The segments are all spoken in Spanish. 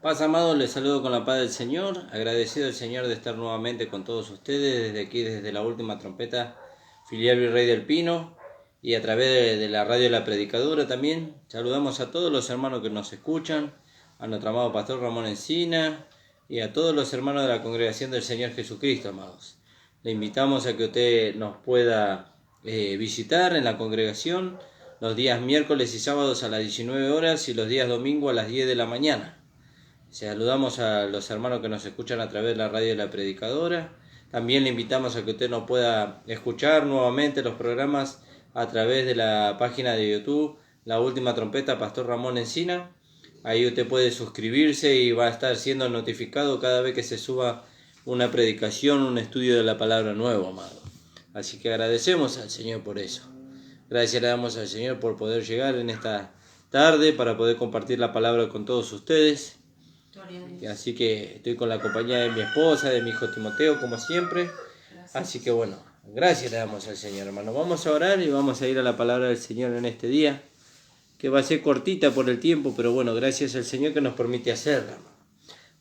Paz amado, les saludo con la paz del Señor, agradecido al Señor de estar nuevamente con todos ustedes, desde aquí, desde la última trompeta, filial Virrey del Pino, y a través de la radio La Predicadora también. Saludamos a todos los hermanos que nos escuchan, a nuestro amado Pastor Ramón Encina, y a todos los hermanos de la Congregación del Señor Jesucristo, amados. Le invitamos a que usted nos pueda visitar en la congregación los días miércoles y sábados a las 19 horas y los días domingo a las 10 de la mañana. Saludamos a los hermanos que nos escuchan a través de la radio de La Predicadora. También le invitamos a que usted nos pueda escuchar nuevamente los programas a través de la página de YouTube, La Última Trompeta, Pastor Ramón Encina. Ahí usted puede suscribirse y va a estar siendo notificado cada vez que se suba una predicación, un estudio de la palabra nuevo, amado. Así que agradecemos al Señor por eso. Gracias le damos al Señor por poder llegar en esta tarde para poder compartir la palabra con todos ustedes. Así que estoy con la compañía de mi esposa, de mi hijo Timoteo, como siempre. Así que bueno, gracias le damos al Señor, hermano. Vamos a orar y vamos a ir a la palabra del Señor en este día, que va a ser cortita por el tiempo, pero bueno, gracias al Señor que nos permite hacerla.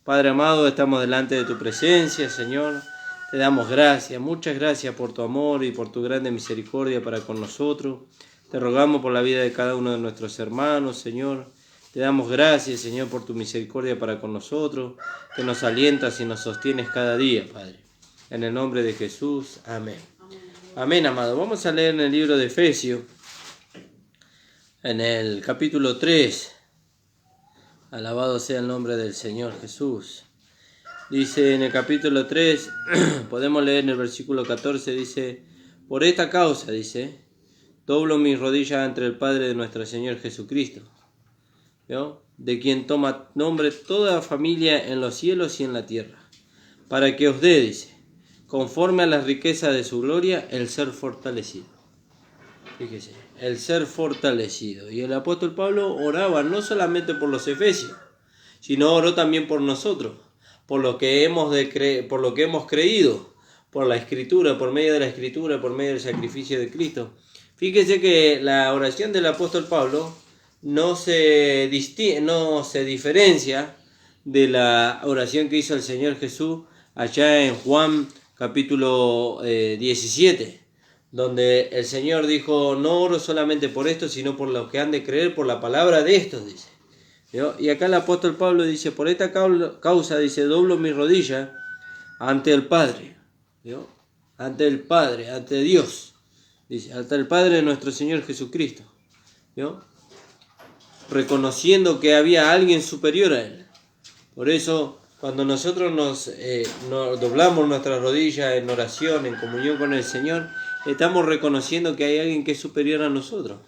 Padre amado, estamos delante de tu presencia, Señor. Te damos gracias, muchas gracias por tu amor y por tu grande misericordia para con nosotros. Te rogamos por la vida de cada uno de nuestros hermanos, Señor. Te damos gracias, Señor, por tu misericordia para con nosotros, que nos alientas y nos sostienes cada día, Padre. En el nombre de Jesús, amén. Amén, amado. Vamos a leer en el libro de Efesios, en el capítulo 3. Alabado sea el nombre del Señor Jesús. Dice en el capítulo 3, podemos leer en el versículo 14, dice: por esta causa, dice, doblo mis rodillas ante el Padre de nuestro Señor Jesucristo, ¿no?, de quien toma nombre toda familia en los cielos y en la tierra, para que os dé, dice, conforme a las riquezas de su gloria, el ser fortalecido. Fíjese, el ser fortalecido. Y el apóstol Pablo oraba no solamente por los efesios, sino oró también por nosotros, por lo que hemos creído, por la Escritura, por medio de la Escritura, por medio del sacrificio de Cristo. Fíjese que la oración del apóstol Pablo no se diferencia de la oración que hizo el Señor Jesús allá en Juan capítulo 17, donde el Señor dijo: no oro solamente por esto, sino por los que han de creer por la palabra de estos, dice. ¿No? Y acá el apóstol Pablo dice: por esta causa, dice, doblo mis rodillas ante el Padre, ¿no?, ante el Padre, ante Dios, dice, ante el Padre de nuestro Señor Jesucristo, ¿no?, reconociendo que había alguien superior a él. Por eso, cuando nosotros nos doblamos nuestras rodillas en oración, en comunión con el Señor, estamos reconociendo que hay alguien que es superior a nosotros,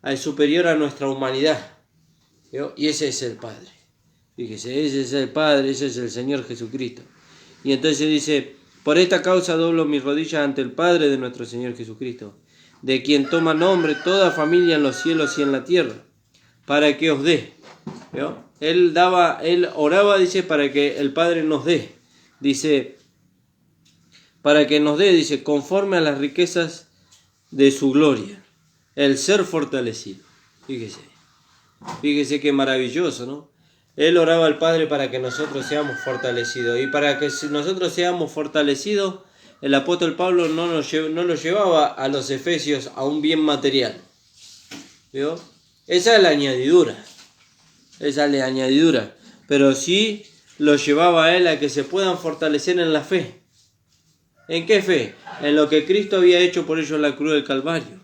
es superior a nuestra humanidad, ¿no? Y ese es el Padre. Fíjese, ese es el Padre, ese es el Señor Jesucristo. Y entonces dice: por esta causa doblo mis rodillas ante el Padre de nuestro Señor Jesucristo, de quien toma nombre toda familia en los cielos y en la tierra, para que os dé, ¿no? Él oraba, dice, para que el Padre nos dé, dice, para que nos dé, dice, conforme a las riquezas de su gloria, el ser fortalecido. Fíjese qué maravilloso, ¿no? Él oraba al Padre para que nosotros seamos fortalecidos, y para que nosotros seamos fortalecidos, el apóstol Pablo no lo llevaba a los efesios a un bien material, ¿vio? Esa es la añadidura, pero sí lo llevaba a él a que se puedan fortalecer en la fe. ¿En qué fe? En lo que Cristo había hecho por ellos en la cruz del Calvario,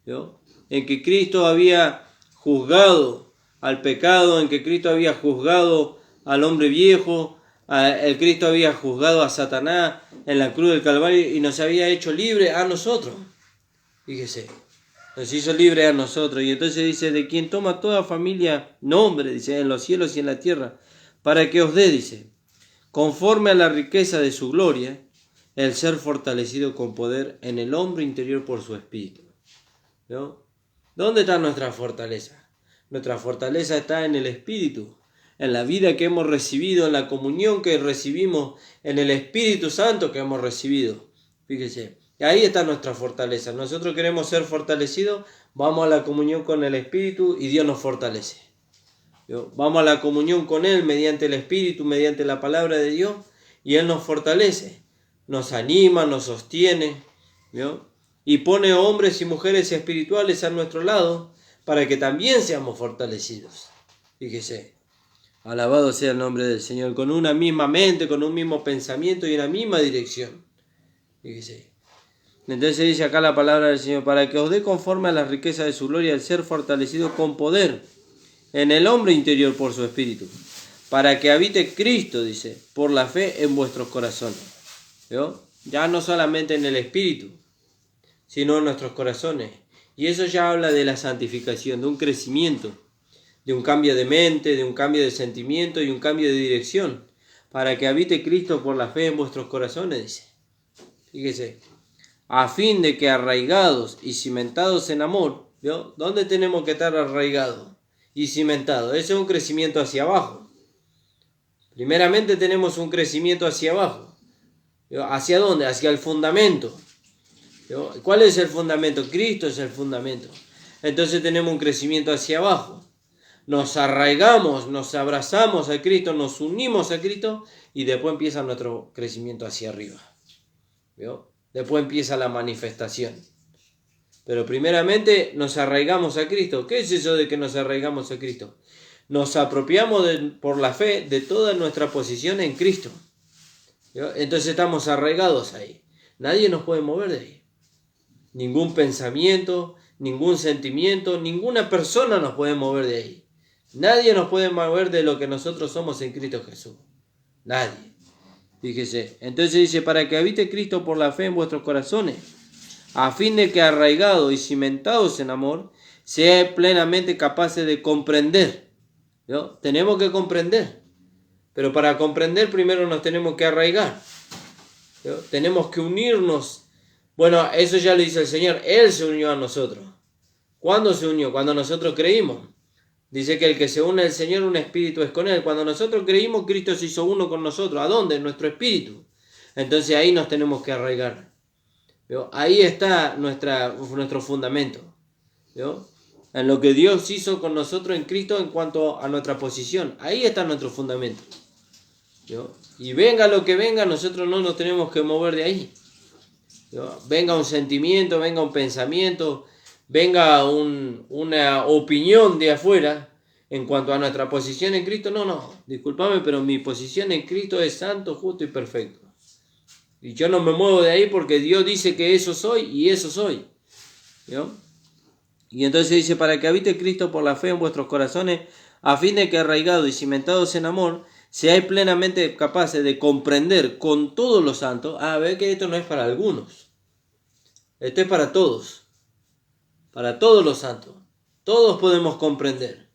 ¿vio? En que Cristo había juzgado al pecado, en que Cristo había juzgado al hombre viejo, el Cristo había juzgado a Satanás en la cruz del Calvario y nos había hecho libre a nosotros. Fíjese, nos hizo libre a nosotros. Y entonces dice: de quien toma toda familia nombre, dice, en los cielos y en la tierra, para que os dé, dice, conforme a la riqueza de su gloria, el ser fortalecido con poder en el hombre interior por su espíritu, ¿no? ¿Dónde está nuestra fortaleza? Nuestra fortaleza está en el Espíritu, en la vida que hemos recibido, en la comunión que recibimos, en el Espíritu Santo que hemos recibido. Fíjese, ahí está nuestra fortaleza. Nosotros queremos ser fortalecidos, vamos a la comunión con el Espíritu y Dios nos fortalece. Vamos a la comunión con Él mediante el Espíritu, mediante la palabra de Dios, y Él nos fortalece, nos anima, nos sostiene, ¿vio? Y pone hombres y mujeres espirituales a nuestro lado para que también seamos fortalecidos. Fíjese, alabado sea el nombre del Señor, con una misma mente, con un mismo pensamiento y una misma dirección. Fíjese. Entonces dice acá la palabra del Señor, para que os dé conforme a la riqueza de su gloria el ser fortalecido con poder en el hombre interior por su espíritu, para que habite Cristo, dice, por la fe en vuestros corazones. ¿Vio? Ya no solamente en el espíritu, sino en nuestros corazones. Y eso ya habla de la santificación, de un crecimiento, de un cambio de mente, de un cambio de sentimiento y un cambio de dirección, para que habite Cristo por la fe en vuestros corazones, dice. Fíjese, a fin de que arraigados y cimentados en amor, ¿vio? ¿Dónde tenemos que estar arraigados y cimentados? Ese es un crecimiento hacia abajo. Primeramente tenemos un crecimiento hacia abajo. ¿Vio? ¿Hacia dónde? Hacia el fundamento. ¿Vio? ¿Cuál es el fundamento? Cristo es el fundamento. Entonces tenemos un crecimiento hacia abajo. Nos arraigamos, nos abrazamos a Cristo, nos unimos a Cristo y después empieza nuestro crecimiento hacia arriba. ¿Vio? Después empieza la manifestación. Pero primeramente nos arraigamos a Cristo. ¿Qué es eso de que nos arraigamos a Cristo? Nos apropiamos por la fe de toda nuestra posición en Cristo. ¿Vio? Entonces estamos arraigados ahí. Nadie nos puede mover de ahí. Ningún pensamiento, ningún sentimiento, ninguna persona nos puede mover de ahí. Nadie nos puede mover de lo que nosotros somos en Cristo Jesús. Nadie. Fíjese. Entonces dice, para que habite Cristo por la fe en vuestros corazones, a fin de que arraigados y cimentados en amor, seáis plenamente capaces de comprender. ¿No? Tenemos que comprender. Pero para comprender primero nos tenemos que arraigar. ¿No? Tenemos que unirnos. Bueno, eso ya lo dice el Señor. Él se unió a nosotros. ¿Cuándo se unió? Cuando nosotros creímos. Dice que el que se une al Señor, un espíritu es con Él. Cuando nosotros creímos, Cristo se hizo uno con nosotros. ¿A dónde? En nuestro espíritu. Entonces ahí nos tenemos que arraigar. ¿Vio? Ahí está nuestro fundamento. ¿Vio? En lo que Dios hizo con nosotros en Cristo en cuanto a nuestra posición. Ahí está nuestro fundamento. ¿Vio? Y venga lo que venga, nosotros no nos tenemos que mover de ahí. ¿Vio? Venga un sentimiento, venga un pensamiento, venga una opinión de afuera en cuanto a nuestra posición en Cristo. No, discúlpame, pero mi posición en Cristo es santo, justo y perfecto. Y yo no me muevo de ahí porque Dios dice que eso soy y eso soy. ¿Vio? Y entonces dice, para que habite Cristo por la fe en vuestros corazones, a fin de que arraigados y cimentados en amor, seáis plenamente capaces de comprender con todos los santos. Ve que esto no es para algunos. Esto es para todos. Para todos los santos. Todos podemos comprender.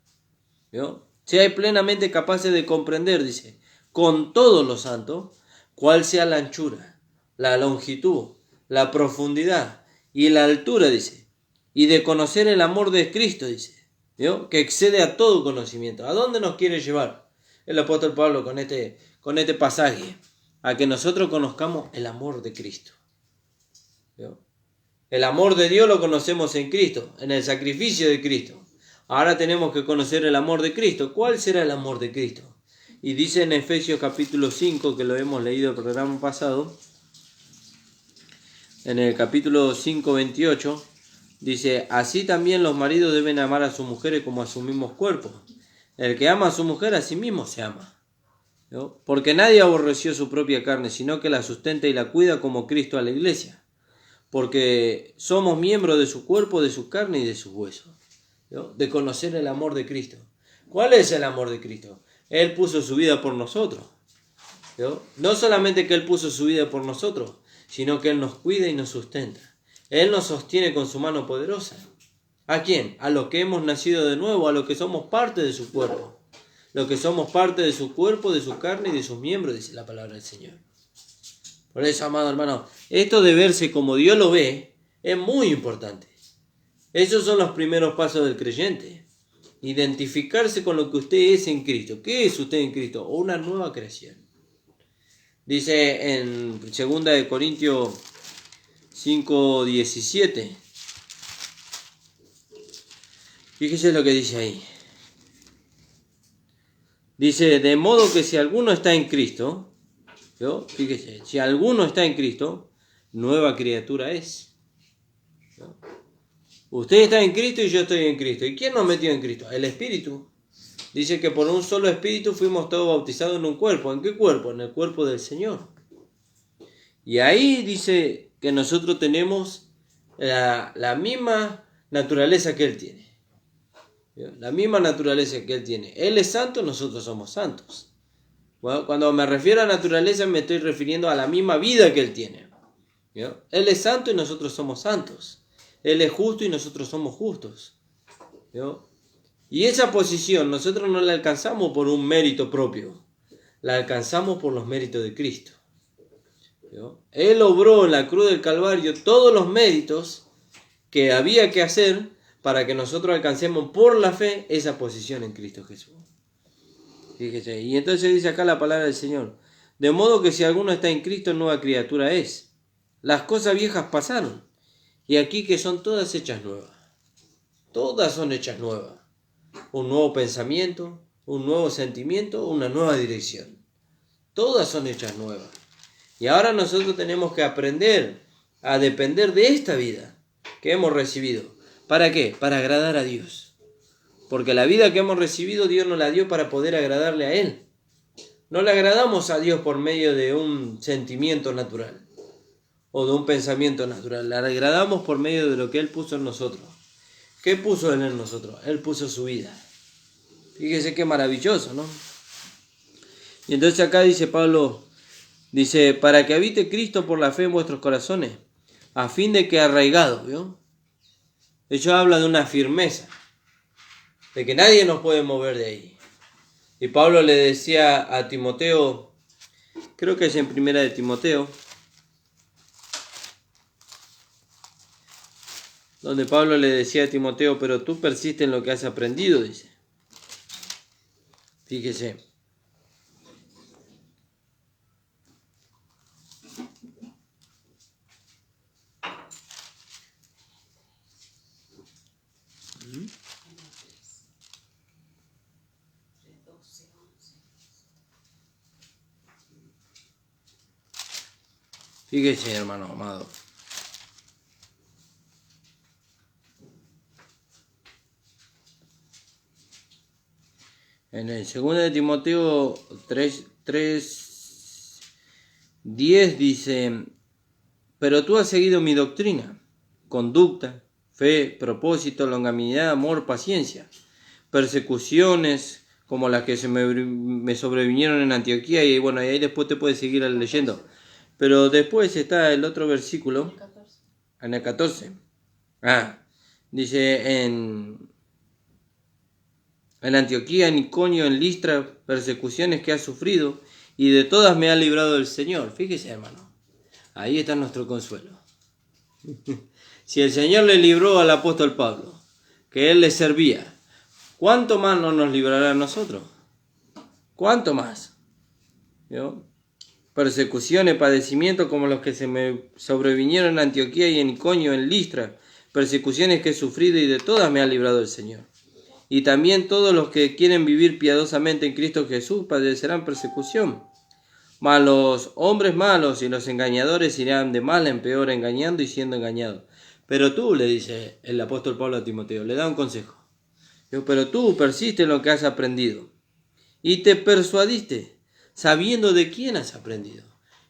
¿Vio? Seáis plenamente capaces de comprender, dice, con todos los santos, cuál sea la anchura, la longitud, la profundidad y la altura, dice. Y de conocer el amor de Cristo, dice, ¿vio? Que excede a todo conocimiento. ¿A dónde nos quiere llevar el apóstol Pablo con este pasaje? A que nosotros conozcamos el amor de Cristo. ¿Vio? El amor de Dios lo conocemos en Cristo, en el sacrificio de Cristo. Ahora tenemos que conocer el amor de Cristo. ¿Cuál será el amor de Cristo? Y dice en Efesios capítulo 5, que lo hemos leído el programa pasado, en el capítulo 5, 28, dice, así también los maridos deben amar a sus mujeres como a sus mismos cuerpos. El que ama a su mujer a sí mismo se ama. ¿No? Porque nadie aborreció su propia carne, sino que la sustenta y la cuida como Cristo a la iglesia. Porque somos miembros de su cuerpo, de su carne y de sus huesos. ¿No? De conocer el amor de Cristo. ¿Cuál es el amor de Cristo? Él puso su vida por nosotros. ¿No? No solamente que Él puso su vida por nosotros, sino que Él nos cuida y nos sustenta. Él nos sostiene con su mano poderosa. ¿A quién? A los que hemos nacido de nuevo, a los que somos parte de su cuerpo. Los que somos parte de su cuerpo, de su carne y de sus miembros, dice la palabra del Señor. Por eso, amado hermano, esto de verse como Dios lo ve es muy importante. Esos son los primeros pasos del creyente. Identificarse con lo que usted es en Cristo. ¿Qué es usted en Cristo? Una nueva creación. Dice en 2 Corintios 5:17. Fíjese lo que dice ahí. Dice, de modo que si alguno está en Cristo, ¿yo? Fíjese, si alguno está en Cristo, nueva criatura es. ¿No? Usted está en Cristo y yo estoy en Cristo. ¿Y quién nos metió en Cristo? El Espíritu. Dice que por un solo Espíritu fuimos todos bautizados en un cuerpo. ¿En qué cuerpo? En el cuerpo del Señor. Y ahí dice que nosotros tenemos la misma naturaleza que Él tiene. La misma naturaleza que Él tiene. Él es santo, nosotros somos santos. Bueno, cuando me refiero a naturaleza me estoy refiriendo a la misma vida que Él tiene. ¿No? Él es santo y nosotros somos santos. Él es justo y nosotros somos justos. ¿No? Y esa posición nosotros no la alcanzamos por un mérito propio. La alcanzamos por los méritos de Cristo. ¿No? Él obró en la cruz del Calvario todos los méritos que había que hacer para que nosotros alcancemos por la fe esa posición en Cristo Jesús. Fíjese, y entonces dice acá la palabra del Señor, de modo que si alguno está en Cristo, nueva criatura es. Las cosas viejas pasaron, y aquí que son todas hechas nuevas. Todas son hechas nuevas. Un nuevo pensamiento, un nuevo sentimiento, una nueva dirección. Todas son hechas nuevas. Y ahora nosotros tenemos que aprender a depender de esta vida que hemos recibido. ¿Para qué? Para agradar a Dios. Porque la vida que hemos recibido Dios nos la dio para poder agradarle a Él. No le agradamos a Dios por medio de un sentimiento natural o de un pensamiento natural. Le agradamos por medio de lo que Él puso en nosotros. ¿Qué puso Él en nosotros? Él puso su vida. Fíjese qué maravilloso, ¿no? Y entonces acá dice Pablo, dice, para que habite Cristo por la fe en vuestros corazones, a fin de que arraigados, ¿vio? Ellos hablan de una firmeza, de que nadie nos puede mover de ahí. Y Pablo le decía a Timoteo, creo que es en primera de Timoteo, donde Pablo le decía a Timoteo, pero tú persiste en lo que has aprendido, dice. Fíjese. Fíjese, hermano amado. En el 2 de Timoteo 3:10 dice, pero tú has seguido mi doctrina, conducta, fe, propósito, longanimidad, amor, paciencia, persecuciones como las que me sobrevinieron en Antioquía, y bueno, y ahí después te puedes seguir leyendo. Pero después está el otro versículo, en el 14. Dice en Antioquía, en Iconio, en Listra, persecuciones que ha sufrido, y de todas me ha librado el Señor. Fíjese, hermano, ahí está nuestro consuelo. Si el Señor le libró al apóstol Pablo, que él le servía, ¿cuánto más no nos librará a nosotros? ¿Cuánto más? ¿Yo? Persecuciones, padecimientos como los que se me sobrevinieron en Antioquía y en Iconio, en Listra, persecuciones que he sufrido y de todas me ha librado el Señor. Y también todos los que quieren vivir piadosamente en Cristo Jesús padecerán persecución. Mas los hombres malos y los engañadores irán de mal en peor, engañando y siendo engañados. Pero tú, le dice el apóstol Pablo a Timoteo, le da un consejo. Pero tú persiste en lo que has aprendido y te persuadiste, sabiendo de quién has aprendido.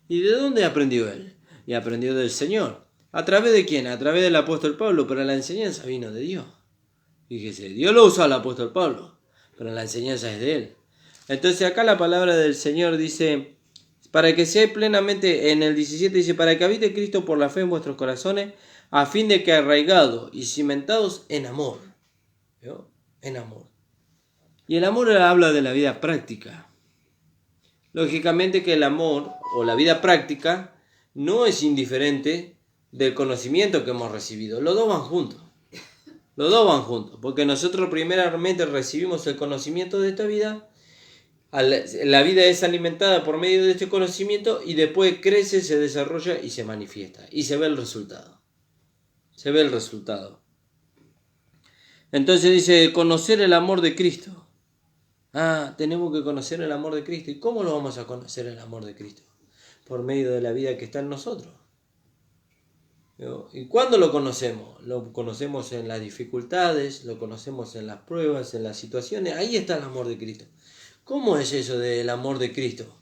¿Y de dónde aprendió él? Y aprendió del Señor. ¿A través de quién? A través del apóstol Pablo, pero la enseñanza vino de Dios. Fíjese, Dios lo usó al apóstol Pablo, pero la enseñanza es de él. Entonces acá la palabra del Señor dice, para que sea plenamente, en el 17 dice, para que habite Cristo por la fe en vuestros corazones, a fin de que arraigados y cimentados en amor. ¿Vio? En amor. Y el amor habla de la vida práctica. Lógicamente que el amor o la vida práctica no es indiferente del conocimiento que hemos recibido. Los dos van juntos. Los dos van juntos. Porque nosotros primeramente recibimos el conocimiento de esta vida. La vida es alimentada por medio de este conocimiento y después crece, se desarrolla y se manifiesta. Y se ve el resultado. Se ve el resultado. Entonces dice, conocer el amor de Cristo. Tenemos que conocer el amor de Cristo. ¿Y cómo lo vamos a conocer el amor de Cristo? Por medio de la vida que está en nosotros. ¿Y cuándo lo conocemos? Lo conocemos en las dificultades, lo conocemos en las pruebas, en las situaciones. Ahí está el amor de Cristo. ¿Cómo es eso del amor de Cristo?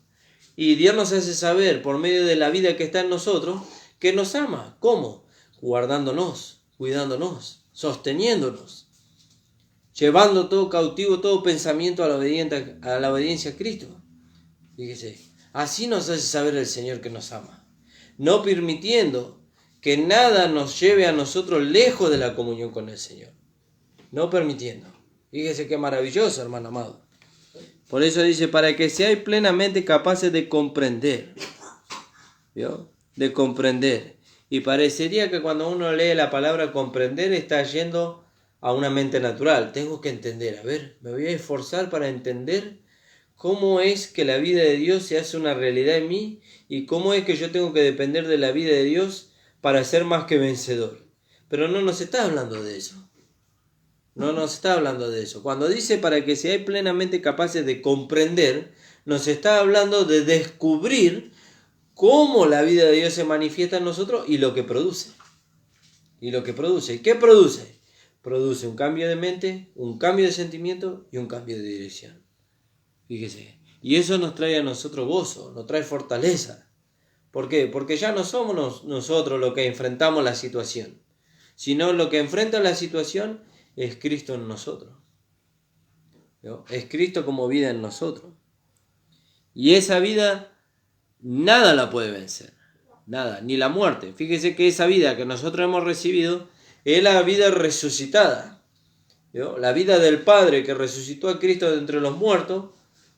Y Dios nos hace saber, por medio de la vida que está en nosotros, que nos ama. ¿Cómo? Guardándonos, cuidándonos, sosteniéndonos, llevando todo cautivo, todo pensamiento a la obediencia a Cristo. Fíjese, así nos hace saber el Señor que nos ama. No permitiendo que nada nos lleve a nosotros lejos de la comunión con el Señor. No permitiendo. Fíjese qué maravilloso, hermano amado. Por eso dice, para que seáis plenamente capaces de comprender. ¿Vio? De comprender. Y parecería que cuando uno lee la palabra comprender está yendo a una mente natural. Tengo que entender. A ver, me voy a esforzar para entender cómo es que la vida de Dios se hace una realidad en mí y cómo es que yo tengo que depender de la vida de Dios para ser más que vencedor. Pero no nos está hablando de eso. No nos está hablando de eso. Cuando dice para que seáis plenamente capaces de comprender, nos está hablando de descubrir cómo la vida de Dios se manifiesta en nosotros y lo que produce. ¿Y qué produce? Produce un cambio de mente, un cambio de sentimiento y un cambio de dirección. Fíjese. Y eso nos trae a nosotros gozo, nos trae fortaleza. ¿Por qué? Porque ya no somos nosotros los que enfrentamos la situación, sino lo que enfrenta la situación es Cristo en nosotros. ¿No? Es Cristo como vida en nosotros. Y esa vida nada la puede vencer. Nada, ni la muerte. Fíjese que esa vida que nosotros hemos recibido es la vida resucitada. ¿No? La vida del Padre que resucitó a Cristo de entre los muertos.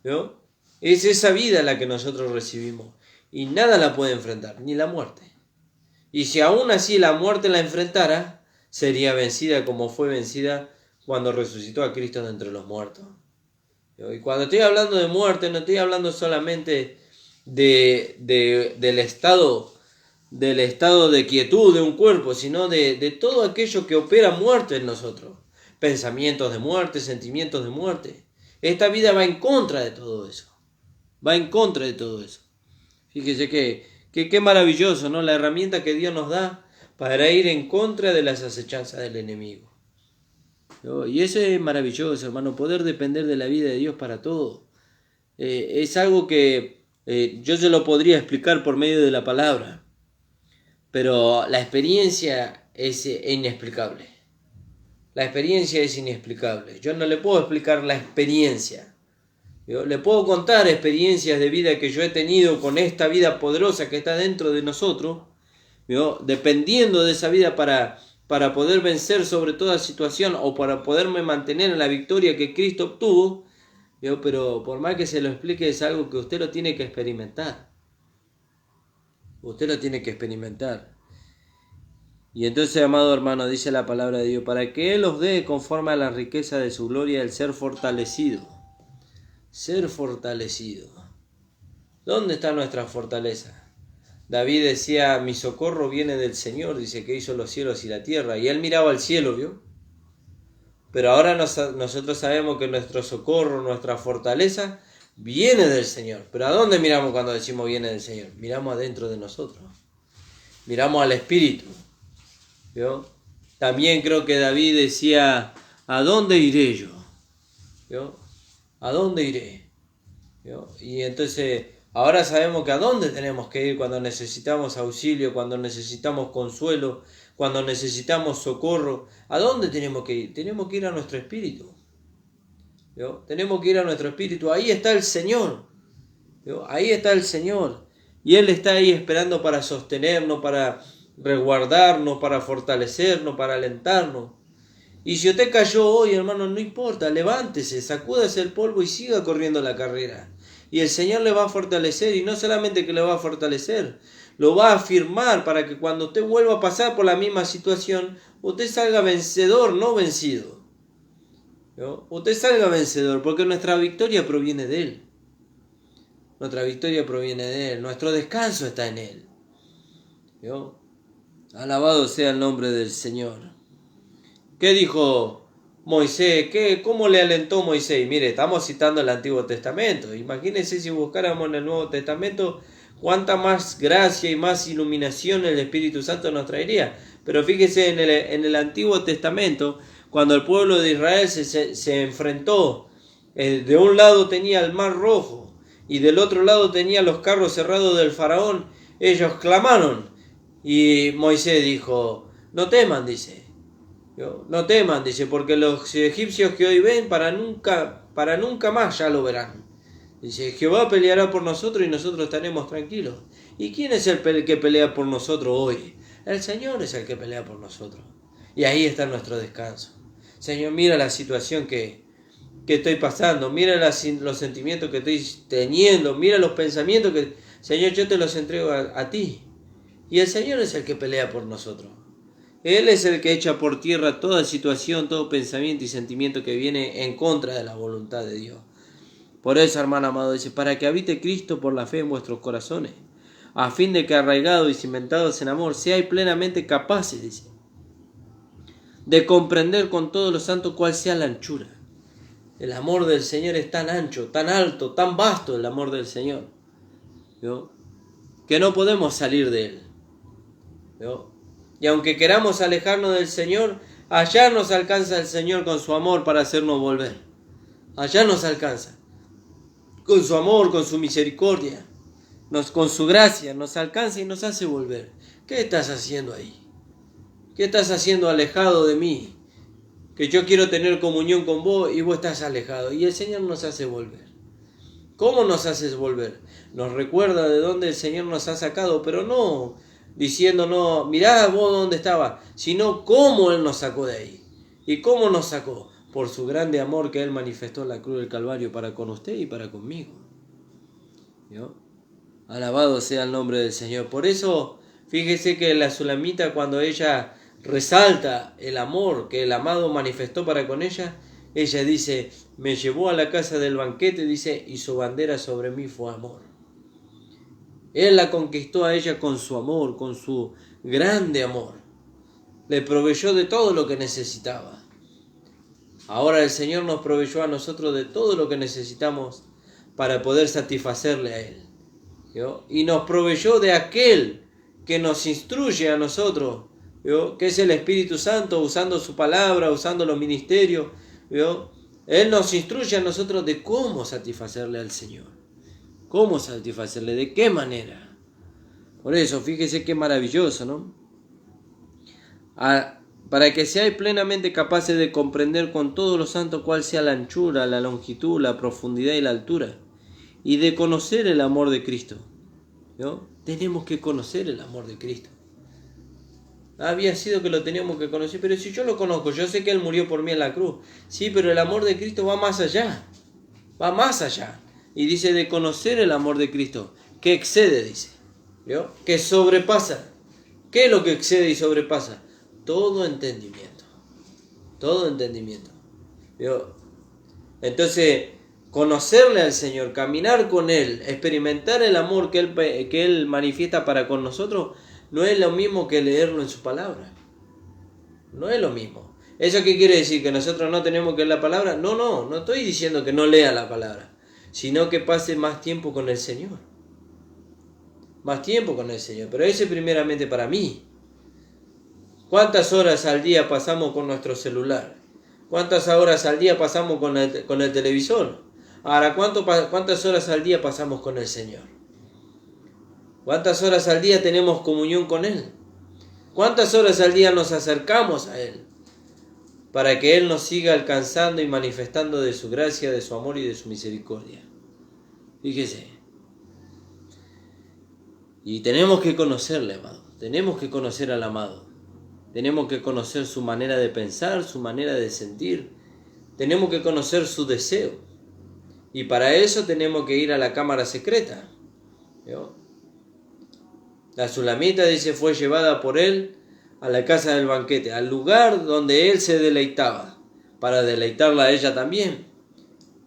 ¿No? Es esa vida la que nosotros recibimos. Y nada la puede enfrentar, ni la muerte. Y si aún así la muerte la enfrentara, sería vencida como fue vencida cuando resucitó a Cristo de entre los muertos. Y cuando estoy hablando de muerte, no estoy hablando solamente del estado de quietud de un cuerpo, sino de todo aquello que opera muerte en nosotros. Pensamientos de muerte, sentimientos de muerte. Esta vida va en contra de todo eso. Va en contra de todo eso. Fíjese que maravilloso, ¿no? La herramienta que Dios nos da para ir en contra de las acechanzas del enemigo. ¿No? Y eso es maravilloso, hermano, poder depender de la vida de Dios para todo. Es algo que yo se lo podría explicar por medio de la palabra, pero la experiencia es inexplicable. La experiencia es inexplicable. Yo no le puedo explicar la experiencia. Yo le puedo contar experiencias de vida que yo he tenido con esta vida poderosa que está dentro de nosotros, ¿no? Dependiendo de esa vida para poder vencer sobre toda situación o para poderme mantener en la victoria que Cristo obtuvo, ¿no? Pero por más que se lo explique es algo que usted lo tiene que experimentar. Usted lo tiene que experimentar. Y entonces, amado hermano, dice la palabra de Dios, para que Él os dé conforme a la riqueza de su gloria el ser fortalecido. Ser fortalecido. ¿Dónde está nuestra fortaleza? David decía, mi socorro viene del Señor, dice que hizo los cielos y la tierra. Y él miraba al cielo, ¿vio? Pero ahora nosotros sabemos que nuestro socorro, nuestra fortaleza, viene del Señor. Pero ¿a dónde miramos cuando decimos viene del Señor? Miramos adentro de nosotros. Miramos al Espíritu. ¿Vio? También creo que David decía, ¿a dónde iré yo? ¿Vio? ¿A dónde iré? ¿Vio? Y entonces, ahora sabemos que a dónde tenemos que ir cuando necesitamos auxilio, cuando necesitamos consuelo, cuando necesitamos socorro. ¿A dónde tenemos que ir? Tenemos que ir a nuestro espíritu. ¿Vio? Tenemos que ir a nuestro espíritu. Ahí está el Señor. ¿Vio? Ahí está el Señor. Y Él está ahí esperando para sostenernos, para resguardarnos, para fortalecernos, para alentarnos. Y si usted cayó hoy, hermano, no importa, levántese, sacúdase el polvo y siga corriendo la carrera. Y el Señor le va a fortalecer, y no solamente que le va a fortalecer, lo va a afirmar para que cuando usted vuelva a pasar por la misma situación, usted salga vencedor, no vencido. ¿No? Usted salga vencedor, porque nuestra victoria proviene de Él. Nuestra victoria proviene de Él, nuestro descanso está en Él. ¿No? Alabado sea el nombre del Señor. ¿Qué dijo Moisés, ¿cómo le alentó Moisés? Mire, estamos citando el Antiguo Testamento. Imagínense si buscáramos en el Nuevo Testamento cuánta más gracia y más iluminación el Espíritu Santo nos traería. Pero fíjese en el Antiguo Testamento, cuando el pueblo de Israel se enfrentó, de un lado tenía el Mar Rojo y del otro lado tenía los carros cerrados del faraón, ellos clamaron y Moisés dijo, no teman, dice. No teman, dice, porque los egipcios que hoy ven para nunca más ya lo verán. Dice, Jehová peleará por nosotros y nosotros estaremos tranquilos. ¿Y quién es el que pelea por nosotros hoy? El Señor es el que pelea por nosotros. Y ahí está nuestro descanso. Señor, mira la situación que estoy pasando, mira los sentimientos que estoy teniendo, mira los pensamientos que... Señor, yo te los entrego a ti. Y el Señor es el que pelea por nosotros. Él es el que echa por tierra toda situación, todo pensamiento y sentimiento que viene en contra de la voluntad de Dios. Por eso, hermano amado, dice, para que habite Cristo por la fe en vuestros corazones, a fin de que arraigados y cimentados en amor, seáis plenamente capaces, dice, de comprender con todos los santos cuál sea la anchura. El amor del Señor es tan ancho, tan alto, tan vasto el amor del Señor, ¿no? Que no podemos salir de él, ¿no? Y aunque queramos alejarnos del Señor, allá nos alcanza el Señor con su amor para hacernos volver. Allá nos alcanza. Con su amor, con su misericordia, con su gracia, nos alcanza y nos hace volver. ¿Qué estás haciendo ahí? ¿Qué estás haciendo alejado de mí? Que yo quiero tener comunión con vos y vos estás alejado. Y el Señor nos hace volver. ¿Cómo nos haces volver? Nos recuerda de dónde el Señor nos ha sacado, pero no diciéndonos, mirá vos dónde estaba, sino cómo Él nos sacó de ahí. ¿Y cómo nos sacó? Por su grande amor que Él manifestó en la cruz del Calvario para con usted y para conmigo. ¿Yo? Alabado sea el nombre del Señor. Por eso, fíjese que la Sulamita, cuando ella resalta el amor que el amado manifestó para con ella dice, me llevó a la casa del banquete, dice, y su bandera sobre mí fue amor. Él la conquistó a ella con su amor, con su grande amor. Le proveyó de todo lo que necesitaba. Ahora el Señor nos proveyó a nosotros de todo lo que necesitamos para poder satisfacerle a Él. ¿Yo? Y nos proveyó de aquel que nos instruye a nosotros, ¿yo? Que es el Espíritu Santo, usando su palabra, usando los ministerios. ¿Yo? Él nos instruye a nosotros de cómo satisfacerle al Señor. ¿Cómo satisfacerle? ¿De qué manera? Por eso, fíjese qué maravilloso, ¿no? Para que seáis plenamente capaces de comprender con todos los santos cuál sea la anchura, la longitud, la profundidad y la altura, y de conocer el amor de Cristo. ¿No? Tenemos que conocer el amor de Cristo. Había sido que lo teníamos que conocer, pero si yo lo conozco, yo sé que Él murió por mí en la cruz. Sí, pero el amor de Cristo va más allá. Va más allá. Y dice de conocer el amor de Cristo, que excede, dice, ¿vio? Que sobrepasa. ¿Qué es lo que excede y sobrepasa? Todo entendimiento. Todo entendimiento. ¿Vio? Entonces, conocerle al Señor, caminar con Él, experimentar el amor que Él manifiesta para con nosotros, no es lo mismo que leerlo en su palabra. No es lo mismo. ¿Eso qué quiere decir? ¿Que nosotros no tenemos que leer la palabra? No estoy diciendo que no lea la palabra, sino que pase más tiempo con el Señor. Más tiempo con el Señor. Pero ese primeramente para mí. ¿Cuántas horas al día pasamos con nuestro celular? ¿Cuántas horas al día pasamos con el televisor? Ahora, ¿cuántas horas al día pasamos con el Señor? ¿Cuántas horas al día tenemos comunión con Él? ¿Cuántas horas al día nos acercamos a Él? Para que Él nos siga alcanzando y manifestando de su gracia, de su amor y de su misericordia. Fíjese. Y tenemos que conocerle, amado. Tenemos que conocer al amado. Tenemos que conocer su manera de pensar, su manera de sentir. Tenemos que conocer su deseo. Y para eso tenemos que ir a la cámara secreta. ¿Vio? La Sulamita, dice, fue llevada por él a la casa del banquete, al lugar donde él se deleitaba, para deleitarla a ella también.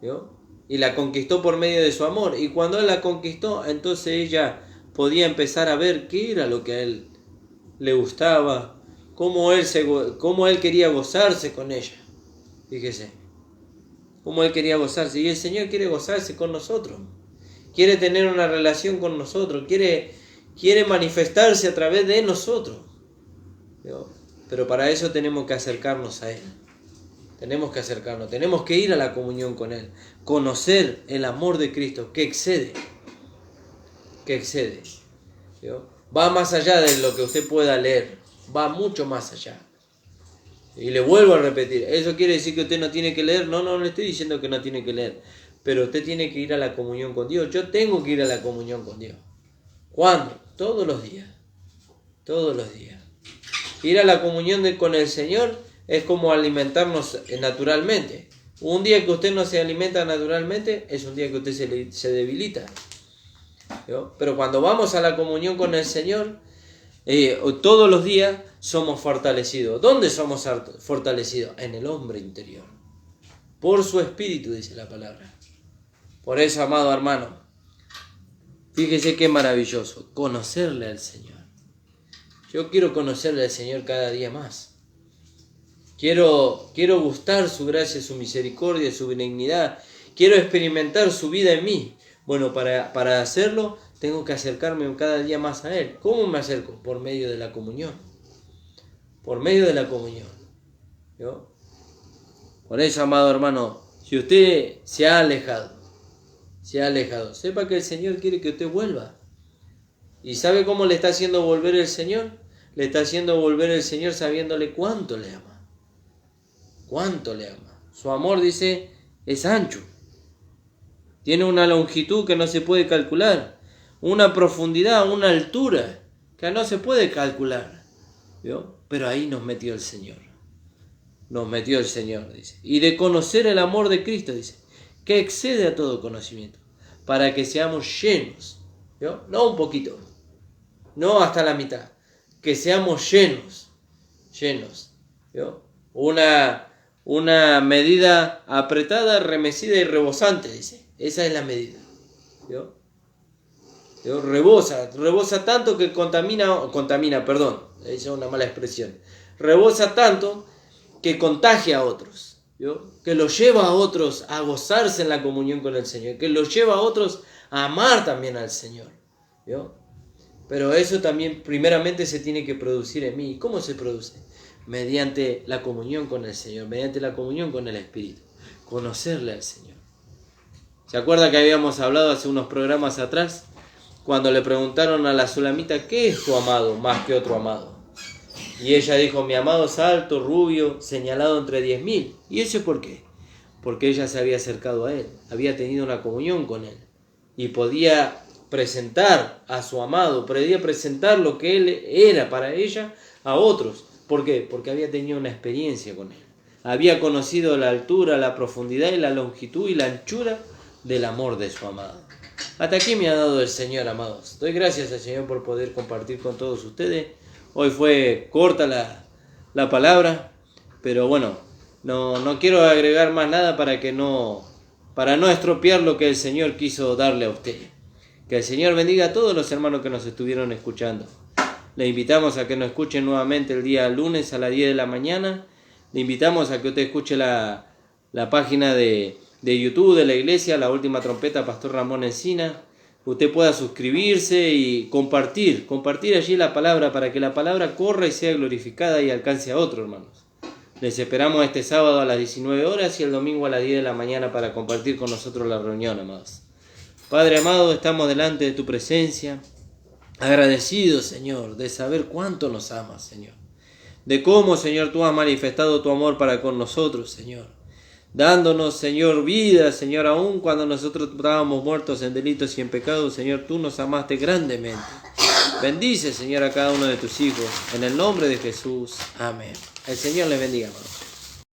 ¿Vio? Y la conquistó por medio de su amor. Y cuando él la conquistó, entonces ella podía empezar a ver qué era lo que a él le gustaba, cómo él quería gozarse con ella. Fíjese, cómo Él quería gozarse. Y el Señor quiere gozarse con nosotros. Quiere tener una relación con nosotros. Quiere manifestarse a través de nosotros. Pero para eso tenemos que acercarnos a Él. Tenemos que acercarnos. Tenemos que ir a la comunión con Él. Conocer el amor de Cristo que excede. Que excede. Va más allá de lo que usted pueda leer. Va mucho más allá. Y le vuelvo a repetir, ¿eso quiere decir que usted no tiene que leer? No le estoy diciendo que no tiene que leer, pero usted tiene que ir a la comunión con Dios. Yo tengo que ir a la comunión con Dios. ¿Cuándo? Todos los días. Todos los días. Ir a la comunión con el Señor es como alimentarnos naturalmente. Un día que usted no se alimenta naturalmente es un día que usted se debilita. Pero cuando vamos a la comunión con el Señor, todos los días somos fortalecidos. ¿Dónde somos fortalecidos? En el hombre interior. Por su espíritu, dice la palabra. Por eso, amado hermano, fíjese qué maravilloso, conocerle al Señor. Yo quiero conocerle al Señor cada día más. Quiero gustar su gracia, su misericordia, su benignidad. Quiero experimentar su vida en mí. Bueno, para hacerlo, tengo que acercarme cada día más a Él. ¿Cómo me acerco? Por medio de la comunión. Por medio de la comunión. Por eso, amado hermano, si usted se ha alejado, sepa que el Señor quiere que usted vuelva. ¿Y sabe cómo le está haciendo volver el Señor? Le está haciendo volver el Señor sabiéndole cuánto le ama. Cuánto le ama. Su amor, dice, es ancho. Tiene una longitud que no se puede calcular. Una profundidad, una altura que no se puede calcular. Pero ahí nos metió el Señor. Nos metió el Señor, dice. Y de conocer el amor de Cristo, dice, que excede a todo conocimiento, para que seamos llenos. No un poquito, no hasta la mitad, que seamos llenos. Una medida apretada, remecida y rebosante, dice. Esa es la medida. Rebosa tanto que contamina, esa es una mala expresión. Rebosa tanto que contagia a otros, que los lleva a otros a gozarse en la comunión con el Señor, que los lleva a otros a amar también al Señor. Pero eso también primeramente se tiene que producir en mí. ¿Cómo se produce? Mediante la comunión con el Señor, mediante la comunión con el Espíritu, conocerle al Señor. ¿Se acuerda que habíamos hablado hace unos programas atrás? Cuando le preguntaron a la Sulamita, ¿qué es tu amado más que otro amado? Y ella dijo, mi amado es alto, rubio, señalado entre 10.000. ¿Y eso por qué? Porque ella se había acercado a Él, había tenido una comunión con Él. Y podía presentar a su amado, podía presentar lo que Él era para ella a otros. ¿Por qué? Porque había tenido una experiencia con Él. Había conocido la altura, la profundidad y la longitud y la anchura del amor de su amado. Hasta aquí me ha dado el Señor, amados. Doy gracias al Señor por poder compartir con todos ustedes. Hoy fue corta la palabra, pero bueno, no quiero agregar más nada para no estropear lo que el Señor quiso darle a usted. Que el Señor bendiga a todos los hermanos que nos estuvieron escuchando. Le invitamos a que nos escuchen nuevamente el día lunes a las 10 de la mañana. Le invitamos a que usted escuche la página de YouTube de la iglesia, La Última Trompeta, Pastor Ramón Encina. Usted pueda suscribirse y compartir allí la palabra para que la palabra corra y sea glorificada y alcance a otros, hermanos. Les esperamos este sábado a las 19 horas y el domingo a las 10 de la mañana para compartir con nosotros la reunión, amados. Padre amado, estamos delante de tu presencia, agradecidos, Señor, de saber cuánto nos amas, Señor. De cómo, Señor, tú has manifestado tu amor para con nosotros, Señor. Dándonos, Señor, vida, Señor, aun cuando nosotros estábamos muertos en delitos y en pecados, Señor, tú nos amaste grandemente. Bendice, Señor, a cada uno de tus hijos, en el nombre de Jesús. Amén. El Señor les bendiga, hermanos.